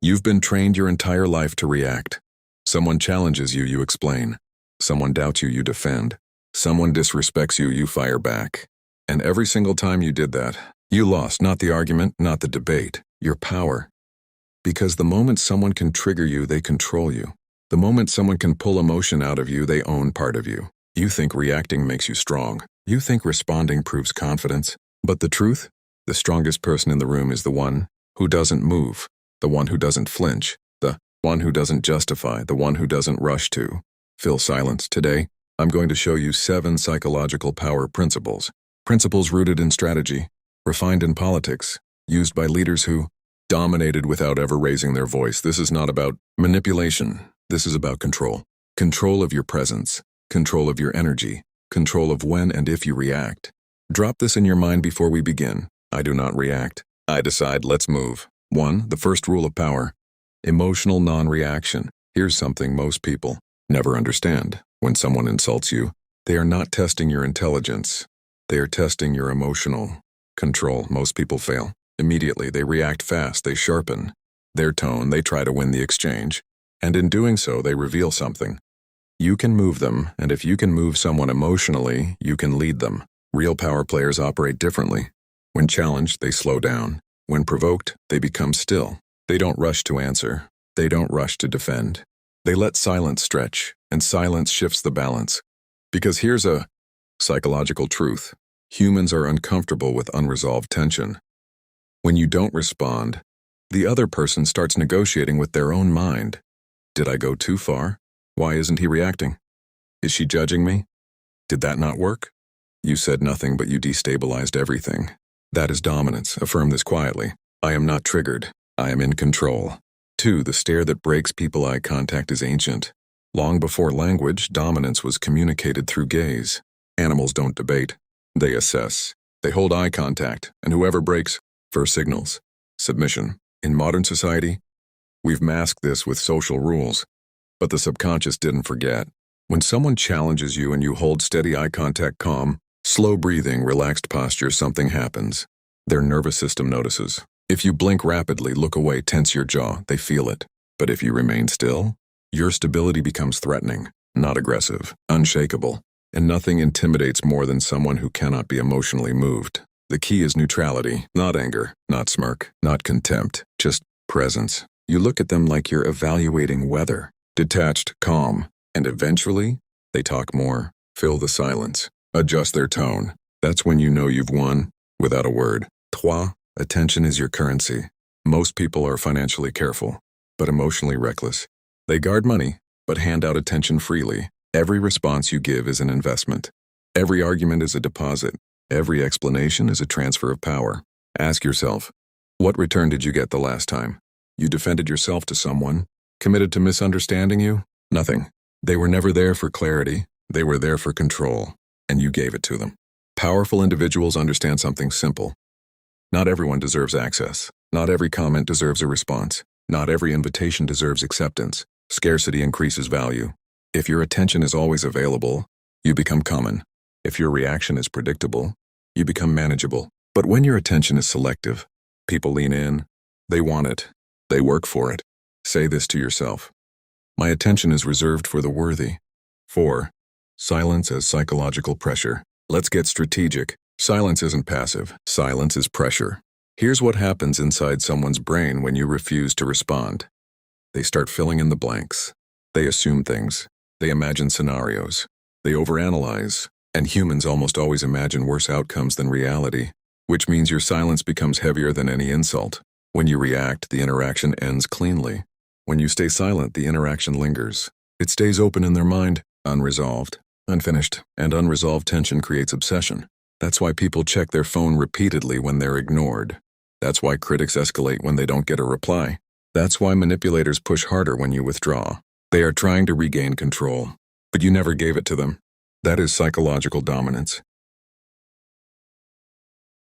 You've been trained your entire life to react. Someone challenges you, you explain. Someone doubts you, you defend. Someone disrespects you, you fire back. And every single time you did that, you lost not the argument, not the debate, your power. Because the moment someone can trigger you, they control you. The moment someone can pull emotion out of you, they own part of you. You think reacting makes you strong. You think responding proves confidence. But the truth? The strongest person in the room is the one who doesn't move, the one who doesn't flinch, the one who doesn't justify, the one who doesn't rush to fill silence. Today, I'm going to show you 7 psychological power principles. Principles rooted in strategy, refined in politics, used by leaders who dominated without ever raising their voice. This is not about manipulation. This is about control. Control of your presence, control of your energy, control of when and if you react. Drop this in your mind before we begin. I do not react. I decide. Let's move. 1. The first rule of power. Emotional non-reaction. Here's something most people never understand. When someone insults you, they are not testing your intelligence. They are testing your emotional control. Most people fail. Immediately, they react fast. They sharpen their tone. They try to win the exchange. And in doing so, they reveal something. You can move them, and if you can move someone emotionally, you can lead them. Real power players operate differently. When challenged, they slow down. When provoked, they become still. They don't rush to answer. They don't rush to defend. They let silence stretch, and silence shifts the balance. Because here's a psychological truth. Humans are uncomfortable with unresolved tension. When you don't respond, the other person starts negotiating with their own mind. Did I go too far? Why isn't he reacting? Is she judging me? Did that not work? You said nothing, but you destabilized everything. That is dominance. Affirm this quietly. I am not triggered. I am in control. 2. The stare that breaks people. Eye contact is ancient. Long before language, dominance was communicated through gaze. Animals don't debate. They assess. They hold eye contact, and whoever breaks, first signals submission. In modern society, we've masked this with social rules, but the subconscious didn't forget. When someone challenges you and you hold steady eye contact, calm, slow breathing, relaxed posture, something happens. Their nervous system notices. If you blink rapidly, look away, tense your jaw, they feel it. But if you remain still, your stability becomes threatening, not aggressive, unshakable. And nothing intimidates more than someone who cannot be emotionally moved. The key is neutrality, not anger, not smirk, not contempt, just presence. You look at them like you're evaluating weather, detached, calm, and eventually, they talk more, fill the silence, adjust their tone. That's when you know you've won, without a word. 3. Attention is your currency. Most people are financially careful, but emotionally reckless. They guard money, but hand out attention freely. Every response you give is an investment. Every argument is a deposit. Every explanation is a transfer of power. Ask yourself, what return did you get the last time? You defended yourself to someone, committed to misunderstanding you? Nothing. They were never there for clarity. They were there for control, and you gave it to them. Powerful individuals understand something simple. Not everyone deserves access. Not every comment deserves a response. Not every invitation deserves acceptance. Scarcity increases value. If your attention is always available, you become common. If your reaction is predictable, you become manageable. But when your attention is selective, people lean in. They want it. They work for it. Say this to yourself. My attention is reserved for the worthy. 4. Silence as psychological pressure. Let's get strategic. Silence isn't passive. Silence is pressure. Here's what happens inside someone's brain when you refuse to respond. They start filling in the blanks. They assume things. They imagine scenarios. They overanalyze. And humans almost always imagine worse outcomes than reality, which means your silence becomes heavier than any insult. When you react, the interaction ends cleanly. When you stay silent, the interaction lingers. It stays open in their mind, unresolved, unfinished, and unresolved tension creates obsession. That's why people check their phone repeatedly when they're ignored. That's why critics escalate when they don't get a reply. That's why manipulators push harder when you withdraw. They are trying to regain control, but you never gave it to them. That is psychological dominance.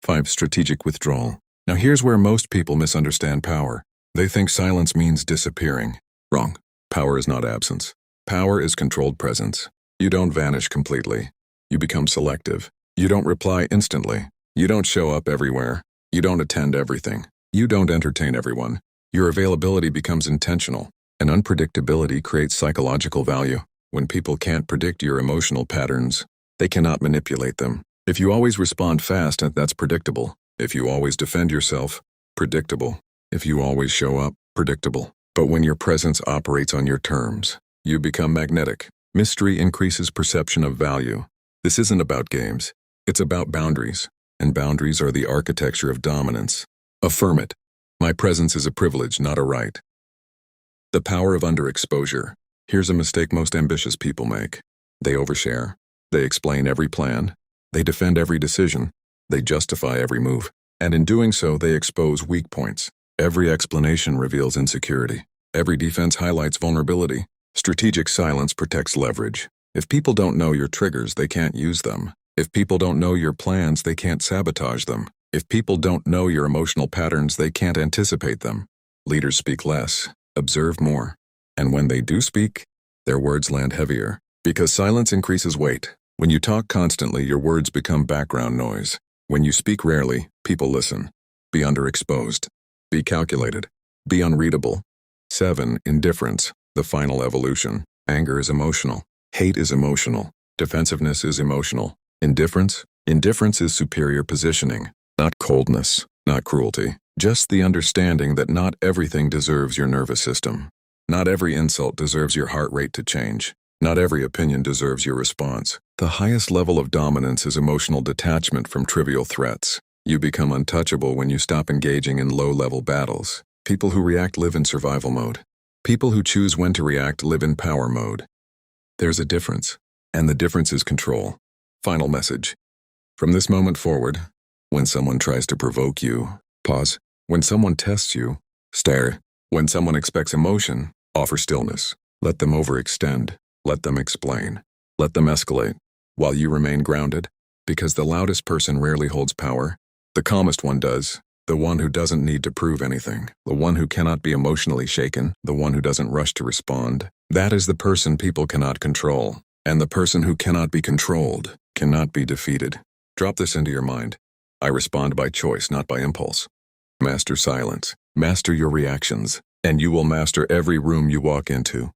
5. Strategic withdrawal. Now here's where most people misunderstand power. They think silence means disappearing. Wrong. Power is not absence. Power is controlled presence. You don't vanish completely. You become selective. You don't reply instantly. You don't show up everywhere. You don't attend everything. You don't entertain everyone. Your availability becomes intentional, and unpredictability creates psychological value. When people can't predict your emotional patterns, they cannot manipulate them. If you always respond fast, that's predictable. If you always defend yourself, predictable. If you always show up, predictable. But when your presence operates on your terms, you become magnetic. Mystery increases perception of value. This isn't about games. It's about boundaries, and boundaries are the architecture of dominance. Affirm it. My presence is a privilege, not a right. The power of underexposure. Here's a mistake most ambitious people make. They overshare. They explain every plan. They defend every decision. They justify every move. And in doing so, they expose weak points. Every explanation reveals insecurity. Every defense highlights vulnerability. Strategic silence protects leverage. If people don't know your triggers, they can't use them. If people don't know your plans, they can't sabotage them. If people don't know your emotional patterns, they can't anticipate them. Leaders speak less, observe more. And when they do speak, their words land heavier. Because silence increases weight. When you talk constantly, your words become background noise. When you speak rarely, people listen. Be underexposed. Be calculated. Be unreadable. 7. Indifference, the final evolution. Anger is emotional. Hate is emotional. Defensiveness is emotional. Indifference? Indifference is superior positioning. Not coldness, not cruelty. Just the understanding that not everything deserves your nervous system. Not every insult deserves your heart rate to change. Not every opinion deserves your response. The highest level of dominance is emotional detachment from trivial threats. You become untouchable when you stop engaging in low-level battles. People who react live in survival mode. People who choose when to react live in power mode. There's a difference, and the difference is control. Final message. From this moment forward, when someone tries to provoke you, pause. When someone tests you, stare. When someone expects emotion, offer stillness. Let them overextend. Let them explain. Let them escalate, while you remain grounded, because the loudest person rarely holds power. The calmest one does, the one who doesn't need to prove anything, the one who cannot be emotionally shaken, the one who doesn't rush to respond. That is the person people cannot control, and the person who cannot be controlled cannot be defeated. Drop this into your mind. I respond by choice, not by impulse. Master silence. Master your reactions, and you will master every room you walk into.